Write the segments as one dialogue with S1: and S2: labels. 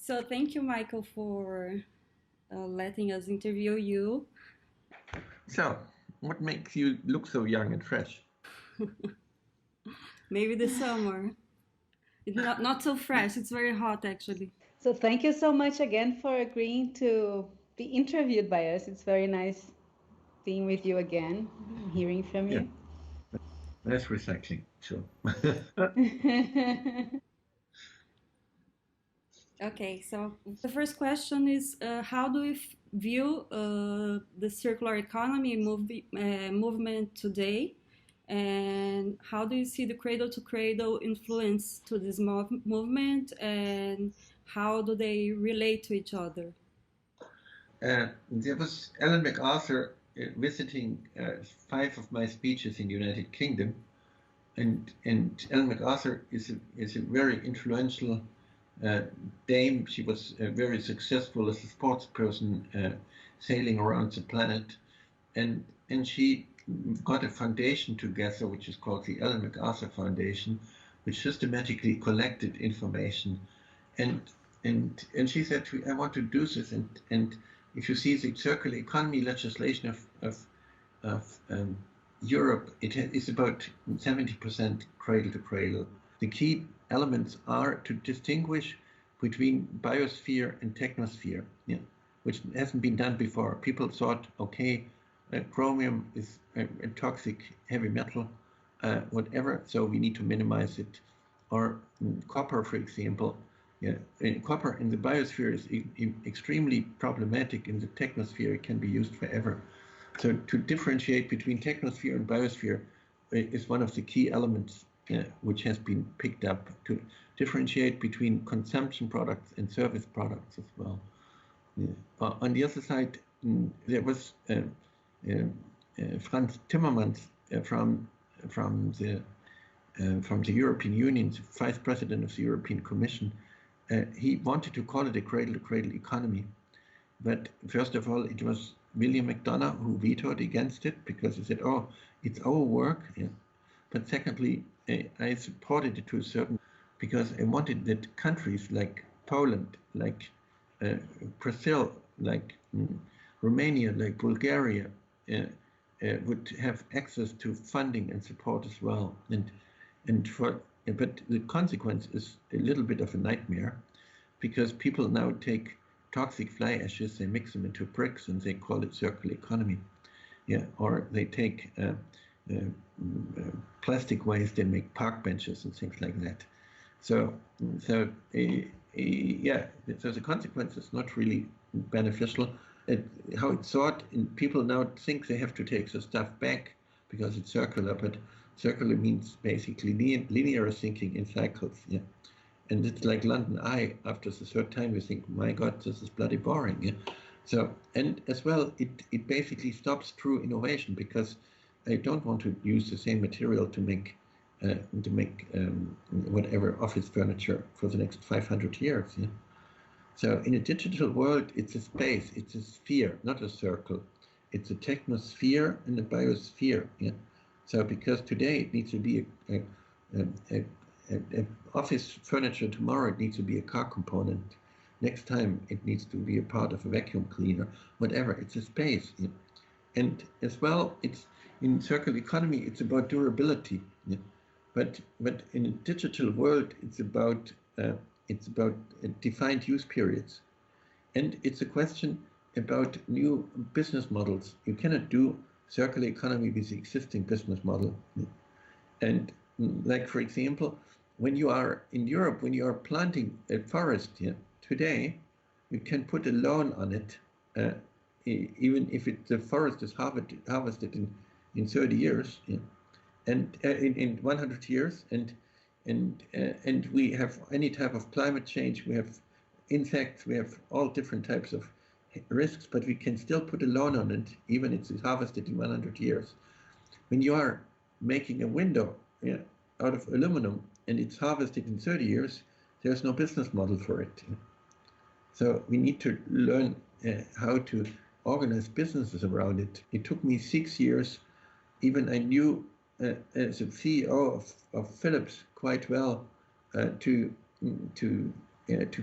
S1: So thank you, Michael, for letting us interview you.
S2: So, what makes you look so young and fresh?
S1: Maybe the summer. It's not so fresh. It's very hot, actually.
S3: So thank you so much again for agreeing to be interviewed by us. It's very nice being with you again, hearing from
S2: Yeah,
S3: you.
S2: less recycling, sure.
S1: Okay, so the first question is how do you view the circular economy movement today? And how do you see the cradle to cradle influence to this movement? And how do they relate to each other?
S2: There was Ellen MacArthur visiting 5 of my speeches in the United Kingdom, and Ellen MacArthur is a very influential dame. She was very successful as a sports person, sailing around the planet, and she got a foundation together, which is called the Ellen MacArthur Foundation, which systematically collected information, and and she said, I want to do this, and if you see the circular economy legislation of Europe, it is about 70% cradle to cradle. The key elements are to distinguish between biosphere and technosphere, yeah, which hasn't been done before. People thought, okay, chromium is a toxic heavy metal, whatever, so we need to minimize it. Or copper, for example. Yeah, copper in the biosphere is extremely problematic. In the technosphere, it can be used forever. So to differentiate between technosphere and biosphere is one of the key elements which has been picked up, to differentiate between consumption products and service products as well. Yeah. On the other side, there was Franz Timmermans from the European Union, Vice President of the European Commission. He wanted to call it a cradle-to-cradle economy, but first of all, it was William McDonough who vetoed against it because he said, "Oh, it's our work." Yeah. But secondly, I supported it to a certain, because I wanted that countries like Poland, like Brazil, like Romania, like Bulgaria, would have access to funding and support as well. But the consequence is a little bit of a nightmare, because people now take toxic fly ashes, they mix them into bricks, and they call it circular economy. Yeah, or they take plastic waste and make park benches and things like that. So, yeah, so the consequence is not really beneficial. How it's thought, and people now think they have to take the stuff back because it's circular, but circular means basically linear thinking in cycles. Yeah, and it's like London Eye. After the third time, we think, my God, this is bloody boring. Yeah? So, and as well, it basically stops true innovation, because I don't want to use the same material to make whatever office furniture for the next 500 years. Yeah? So in a digital world, it's a space, it's a sphere, not a circle. It's a technosphere and a biosphere. Yeah? So because today it needs to be a office furniture, tomorrow it needs to be a car component. Next time it needs to be a part of a vacuum cleaner, whatever. It's a space. Yeah? And as well, it's in circular economy, it's about durability. Yeah? But in a digital world, it's about defined use periods, and it's a question about new business models. You cannot do circular economy with the existing business model. And like, for example, when you are in Europe, when you are planting a forest here today, you can put a loan on it, even if the forest is harvested in 30 years, yeah, and in 100 years, and we have any type of climate change, we have insects, we have all different types of risks, but we can still put a loan on it, even if it's harvested in 100 years. When you are making a window, yeah, out of aluminum and it's harvested in 30 years, there's no business model for it. So we need to learn how to organize businesses around it. It took me 6 years. Even I knew as a CEO of Philips quite well, to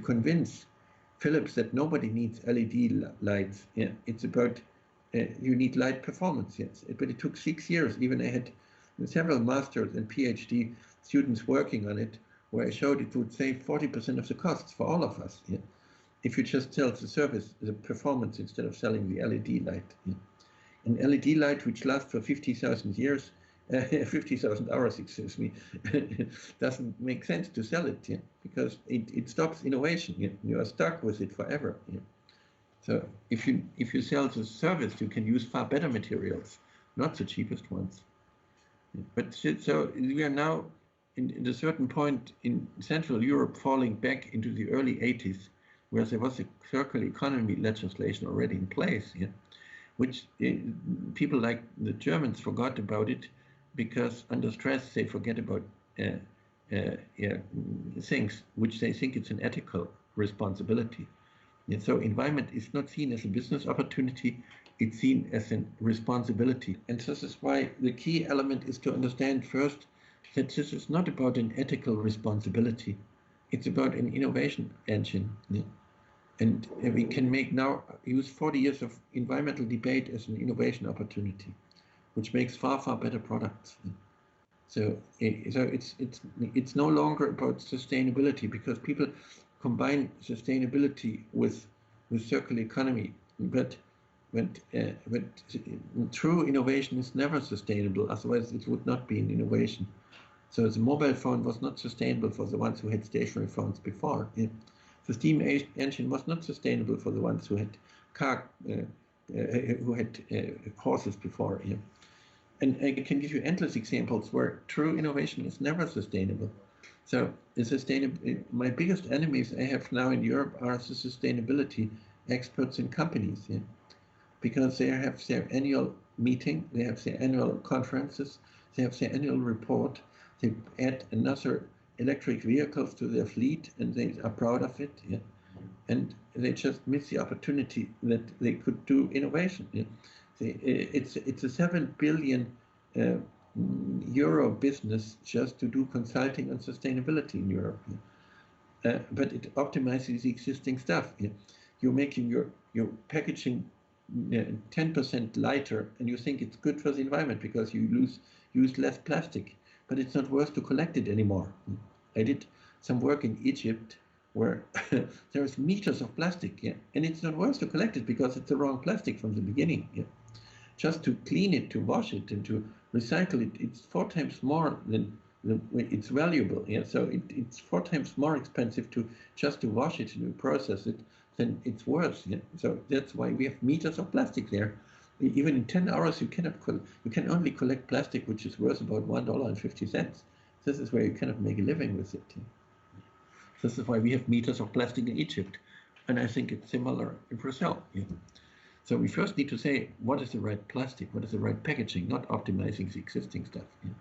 S2: convince Philips that nobody needs LED lights. Yeah, it's about you need light performance. Yes, but it took 6 years. Even I had several masters and PhD students working on it, where I showed it would save 40% of the costs for all of us. Yeah, if you just sell the service, the performance instead of selling the LED light. Yeah. An LED light which lasts for 50,000 years, 50,000 hours, excuse me, doesn't make sense to sell it, yeah, because it stops innovation. Yeah. You are stuck with it forever. Yeah. So if you sell the service, you can use far better materials, not the cheapest ones. Yeah. But so we are now in a certain point in Central Europe falling back into the early 80s, where there was a circular economy legislation already in place. Yeah, which people like the Germans forgot about it because under stress they forget about things which they think it's an ethical responsibility. And so environment is not seen as a business opportunity, it's seen as a responsibility. And this is why the key element is to understand first that this is not about an ethical responsibility, it's about an innovation engine. Yeah. And we can make now use 40 years of environmental debate as an innovation opportunity, which makes far, far better products. So it's no longer about sustainability because people combine sustainability with circular economy, but true innovation is never sustainable. Otherwise, it would not be an innovation. So the mobile phone was not sustainable for the ones who had stationary phones before. Yeah. The steam engine was not sustainable for the ones who had horses before. Yeah. And I can give you endless examples where true innovation is never sustainable. So my biggest enemies I have now in Europe are the sustainability experts in companies, yeah? Because they have their annual meeting, they have their annual conferences, they have their annual report, they add another electric vehicles to their fleet and they are proud of it. Yeah? And they just miss the opportunity that they could do innovation. Yeah? It's a 7 billion euro business just to do consulting on sustainability in Europe. Yeah? But it optimizes the existing stuff. Yeah? You're making your packaging 10% lighter, and you think it's good for the environment because you use less plastic, but it's not worth to collect it anymore. I did some work in Egypt where there's meters of plastic, yeah, and it's not worth to collect it because it's the wrong plastic from the beginning. Yeah. Just to clean it, to wash it, and to recycle it, it's 4 times more than it's valuable. Yeah, so it's 4 times more expensive to wash it and to process it than it's worth. Yeah? So that's why we have meters of plastic there. Even in 10 hours, you can only collect plastic which is worth about $1.50. This is where you cannot make a living with it. Yeah? This is why we have meters of plastic in Egypt, and I think it's similar in Brazil. Yeah? So we first need to say what is the right plastic, what is the right packaging, not optimizing the existing stuff. Yeah?